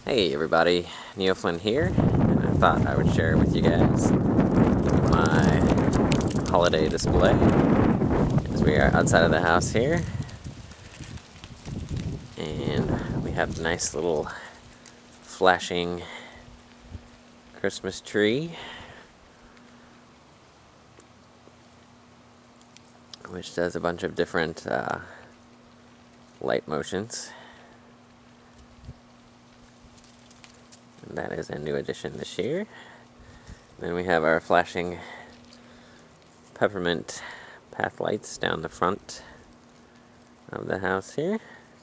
Hey everybody, Neoflynn here, and I thought I would share with you guys my holiday display as we are outside of the house here, and we have a nice little flashing Christmas tree, which does a bunch of different light motions. And that is a new addition this year. Then we have our flashing peppermint path lights down the front of the house here.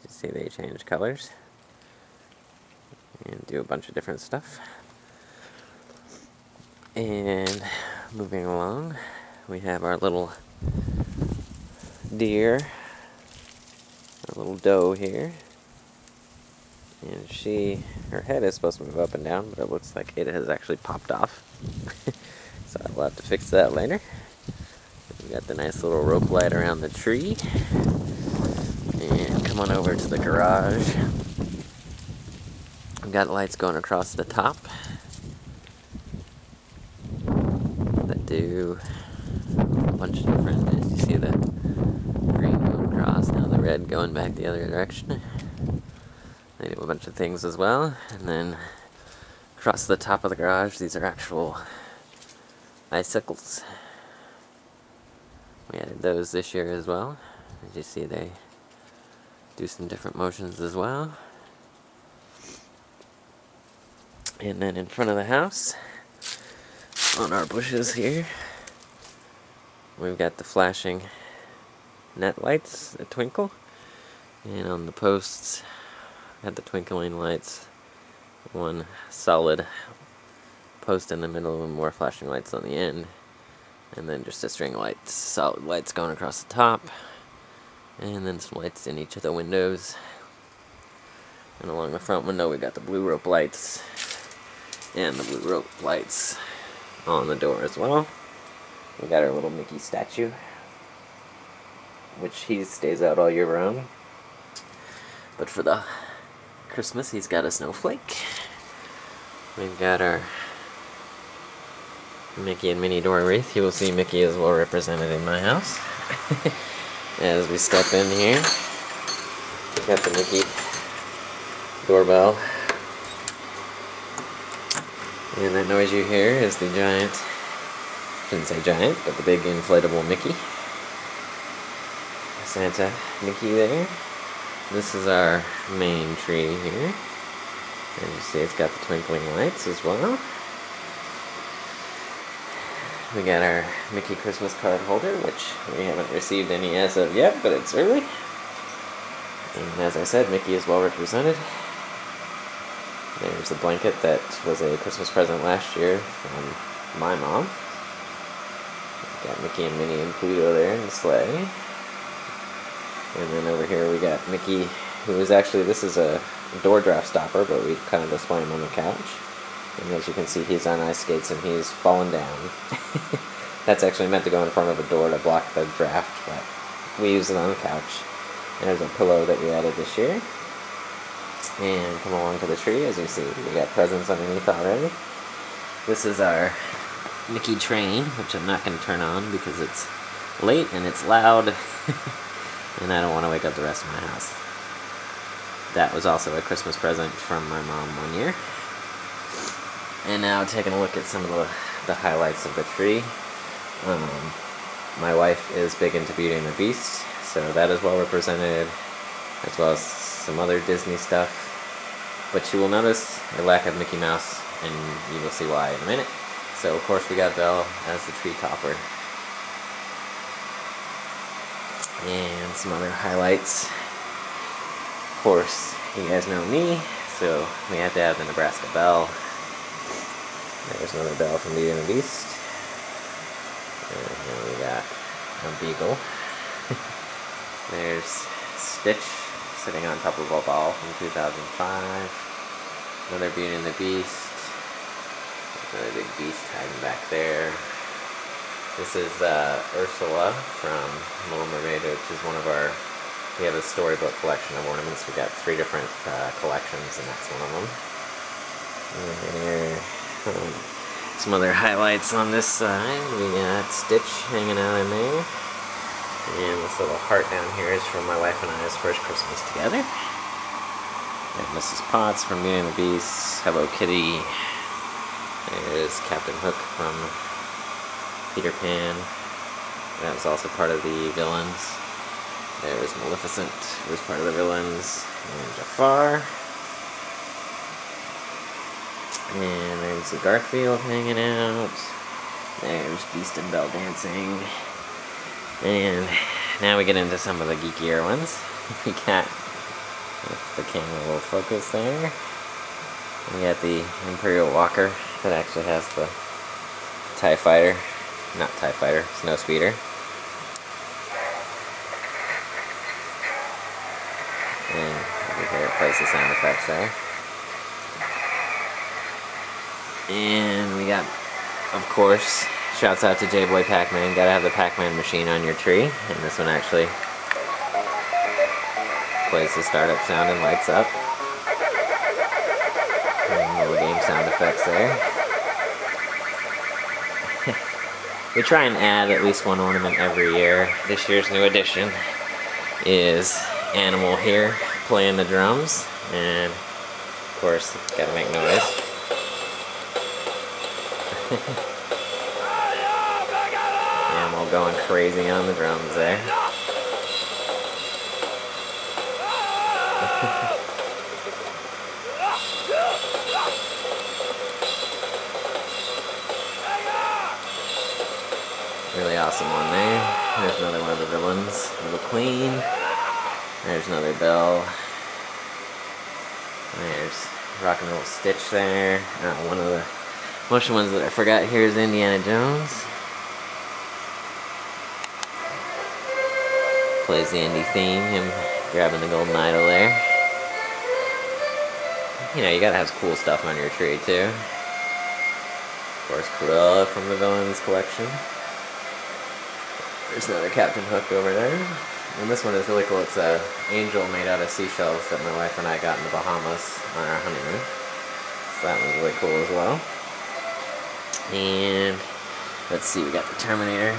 You see they change colors and do a bunch of different stuff. And moving along, we have our little deer, our little doe here. And her head is supposed to move up and down, but it looks like it has actually popped off. So I will have to fix that later. We got the nice little rope light around the tree. And come on over to the garage. We've got lights going across the top that do a bunch of different things. You see the green going across, now the red going back the other direction. They do a bunch of things as well. And then across the top of the garage, these are actual icicles. We added those this year as well. As you see, they do some different motions as well. And then in front of the house, on our bushes here, we've got the flashing net lights that twinkle. And on the posts, had the twinkling lights, one solid post in the middle and more flashing lights on the end, and then just a string of lights, solid lights going across the top, and then some lights in each of the windows. And along the front window we got the blue rope lights and the blue rope lights on the door as well. We got our little Mickey statue, which he stays out all year round, but for the Christmas he's got a snowflake. We've got our Mickey and Minnie door wreath. You will see Mickey is well represented in my house. As we step in here, we've got the Mickey doorbell, and that noise you hear is the giant, shouldn't say giant, but the big inflatable Mickey, Santa Mickey there. This is our main tree here, and you see it's got the twinkling lights as well. We got our Mickey Christmas card holder, which we haven't received any as of yet, but it's early. And as I said, Mickey is well represented. There's a blanket that was a Christmas present last year from my mom. We've got Mickey and Minnie and Pluto there in the sleigh. And then over here we got Mickey, who is actually, this is a door draft stopper, but we kind of display him on the couch. And as you can see, he's on ice skates and he's fallen down. That's actually meant to go in front of a door to block the draft, but we use it on the couch. And there's a pillow that we added this year. And come along to the tree, as you see, we got presents underneath already. This is our Mickey train, which I'm not going to turn on because it's late and it's loud. And I don't want to wake up the rest of my house. That was also a Christmas present from my mom one year. And now taking a look at some of the highlights of the tree. My wife is big into Beauty and the Beast, so that is well represented, as well as some other Disney stuff. But you will notice a lack of Mickey Mouse, and you will see why in a minute. So of course we got Belle as the tree topper. And some other highlights. Of course, you guys know me, so we had to have the Nebraska Belle. There's another Belle from Beauty and the Beast. And here we got a beagle. There's Stitch sitting on top of a ball from 2005. Another Beauty and the Beast. Another big beast hiding back there. This is Ursula from Little Mermaid, which is one of our We have a storybook collection of ornaments. We got 3 different collections, and that's one of them. There. Some other highlights on this side. We got Stitch hanging out in there. And this little heart down here is from my wife and I's first Christmas together. And Mrs. Potts from Beauty and the Beast. Hello Kitty. There's Captain Hook from Peter Pan. That was also part of the villains. There's Maleficent, who was part of the villains. And Jafar. And there's the Garfield hanging out. There's Beast and Belle dancing. And now we get into some of the geekier ones. We got, if the camera will focus there, we got the Imperial Walker that actually has the TIE Fighter, not TIE Fighter, Snow Speeder. And over here it plays the sound effects there. And we got, of course, shouts out to J-Boy Pac-Man. Gotta have the Pac-Man machine on your tree. And this one actually plays the startup sound and lights up. And little game sound effects there. We try and add at least one ornament every year. This year's new addition is Animal here playing the drums. And of course, gotta make noise. Animal going crazy on the drums there. Really awesome one there. There's another one of the villains. Little Queen. There's another Belle. There's Rock and Roll Stitch there. One of the motion ones that I forgot here is Indiana Jones. Plays the Indy theme, him grabbing the golden idol there. You know, you gotta have cool stuff on your tree too. Of course, Cruella from the Villains collection. There's another Captain Hook over there. And this one is really cool. It's an angel made out of seashells that my wife and I got in the Bahamas on our honeymoon. So that one's really cool as well. And let's see, we got the Terminator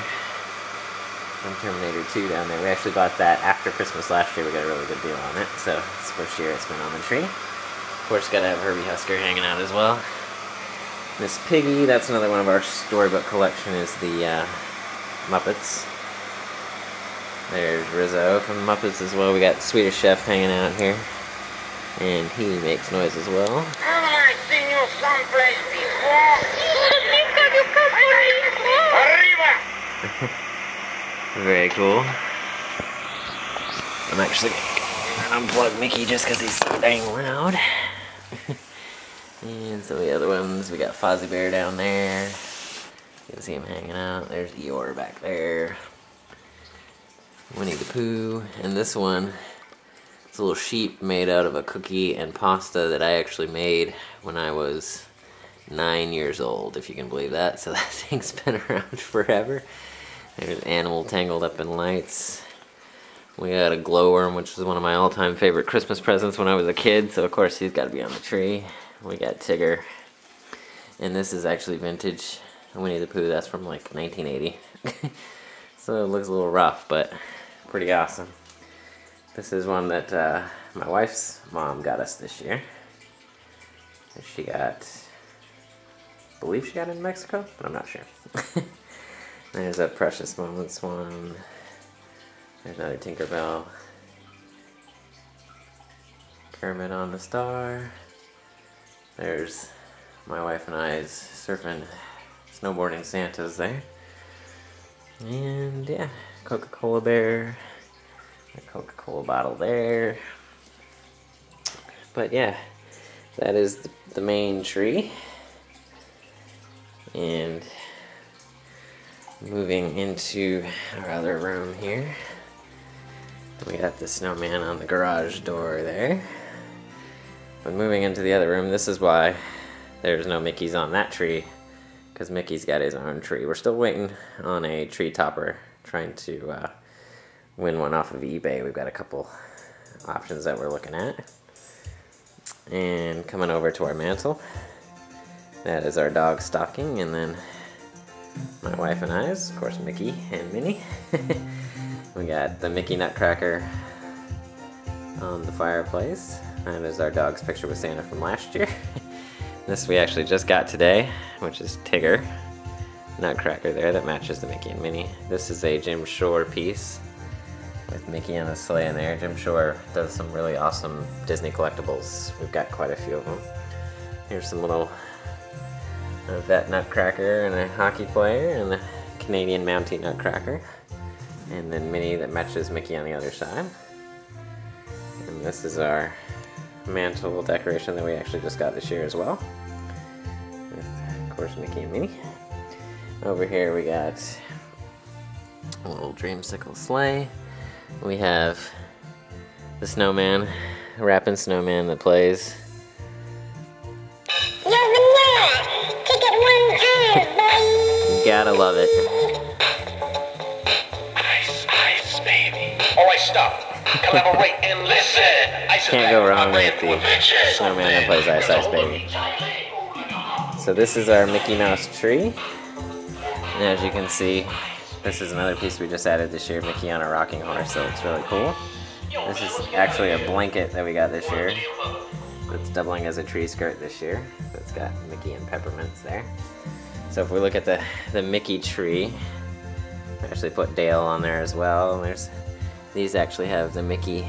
from Terminator 2 down there. We actually bought that after Christmas last year. We got a really good deal on it. So it's the first year it's been on the tree. Of course, gotta have Herbie Husker hanging out as well. Miss Piggy, that's another one of our storybook collection, is the Muppets. There's Rizzo from the Muppets as well. We got Swedish Chef hanging out here. And he makes noise as well. Haven't I seen you someplace before? Arriba! Very cool. I'm actually gonna unplug Mickey just because he's so dang loud. And some of the other ones, we got Fozzie Bear down there. You can see him hanging out. There's Eeyore back there. Winnie the Pooh. And this one, it's a little sheep made out of a cookie and pasta that I actually made when I was 9 years old, if you can believe that. So that thing's been around forever. There's Animal tangled up in lights. We got a glowworm, which was one of my all-time favorite Christmas presents when I was a kid. So of course he's got to be on the tree. We got Tigger. And this is actually vintage Winnie the Pooh. That's from like 1980. So it looks a little rough, but pretty awesome. This is one that my wife's mom got us this year. She got, I believe she got it in Mexico, but I'm not sure. There's a Precious Moments one. There's another Tinkerbell. Kermit on the Star. There's my wife and I's surfing, snowboarding Santas there. And yeah, Coca-Cola bear. A Coca-Cola bottle there. But yeah, that is the main tree. And moving into our other room here, we got the snowman on the garage door there. But moving into the other room, this is why there's no Mickeys on that tree, because Mickey's got his own tree. We're still waiting on a tree topper, trying to win one off of eBay. We've got a couple options that we're looking at. And coming over to our mantle, That is our dog stocking, and then my wife and I's, of course, Mickey and Minnie. We got the Mickey Nutcracker on the fireplace. That is our dog's picture with Santa from last year. This we actually just got today, which is Tigger Nutcracker there that matches the Mickey and Minnie. This is a Jim Shore piece with Mickey on a sleigh in there. Jim Shore does some really awesome Disney collectibles. We've got quite a few of them. Here's some little vet Nutcracker and a hockey player and a Canadian Mountie Nutcracker. And then Minnie that matches Mickey on the other side. And this is our mantle decoration that we actually just got this year as well. With, of course, Mickey and Minnie. Over here we got a little dreamsicle sleigh. We have the snowman, rapping snowman that plays. You gotta love it. Ice, ice, baby. Alright, stop. Collaborate and listen. Can't go wrong with the snowman that plays Ice Ice Baby. So this is our Mickey Mouse tree. And as you can see, this is another piece we just added this year, Mickey on a rocking horse, so it's really cool. This is actually a blanket that we got this year. It's doubling as a tree skirt this year. So it's got Mickey and peppermints there. So if we look at the Mickey tree, I actually put Dale on there as well. And these actually have the Mickey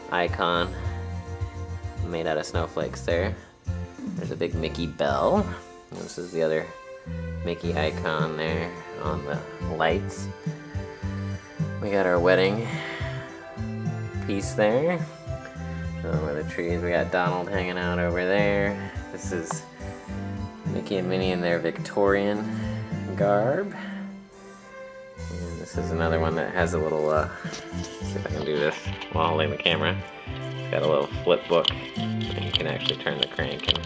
icon made out of snowflakes there. There's a big Mickey bell. And this is the other Mickey icon there on the lights. We got our wedding piece there. Over the trees, we got Donald hanging out over there. This is Mickey and Minnie in their Victorian garb. And this is another one that has a little, let's see if I can do this while holding the camera. It's got a little flip book, and you can actually turn the crank, and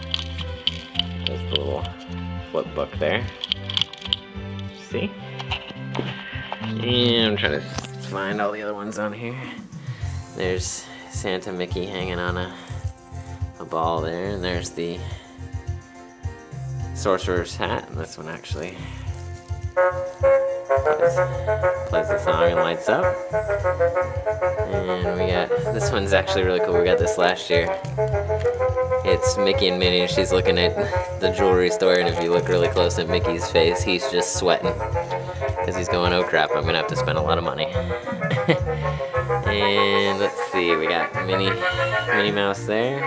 there's the little flip book there. See? And I'm trying to find all the other ones on here. There's Santa Mickey hanging on a ball there, and there's the sorcerer's hat, and this one actually plays the song and lights up. And we got, this one's actually really cool, we got this last year. It's Mickey and Minnie, and she's looking at the jewelry store, and if you look really close at Mickey's face, he's just sweating. Because he's going, oh crap, I'm gonna have to spend a lot of money. And let's see, we got Minnie Mouse there.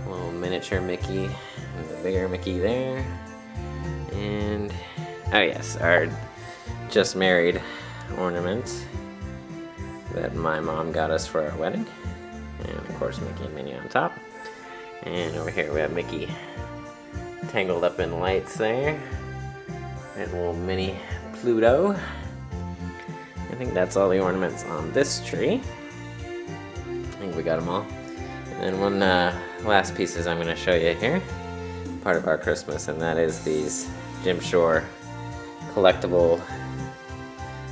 A little miniature Mickey, and the bigger Mickey there. And, oh yes, our just married ornament that my mom got us for our wedding. And of course Mickey and Minnie on top. And over here we have Mickey tangled up in lights there. And a little mini Pluto. I think that's all the ornaments on this tree. I think we got them all. And then one last pieces I'm going to show you here. Part of our Christmas, and that is these Jim Shore collectible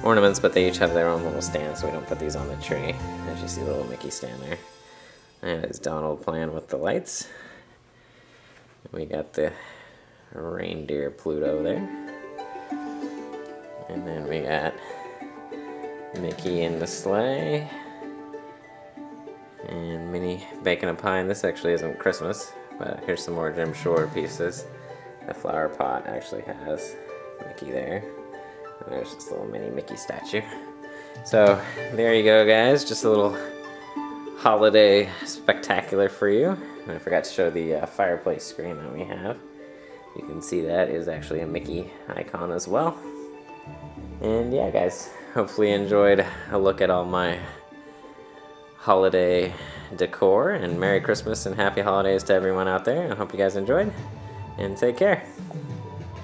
ornaments, but they each have their own little stand, so we don't put these on the tree. As you see the little Mickey stand there. That is Donald playing with the lights. We got the reindeer Pluto there. And then we got Mickey in the sleigh. And Minnie baking a pie. And this actually isn't Christmas, but here's some more Jim Shore pieces. The flower pot actually has Mickey there. And there's this little mini Mickey statue. So there you go, guys. Just a little holiday spectacular for you. And I forgot to show the fireplace screen that we have. You can see that is actually a Mickey icon as well. And yeah, guys, hopefully you enjoyed a look at all my holiday decor, and Merry Christmas and Happy Holidays to everyone out there. I hope you guys enjoyed, and take care.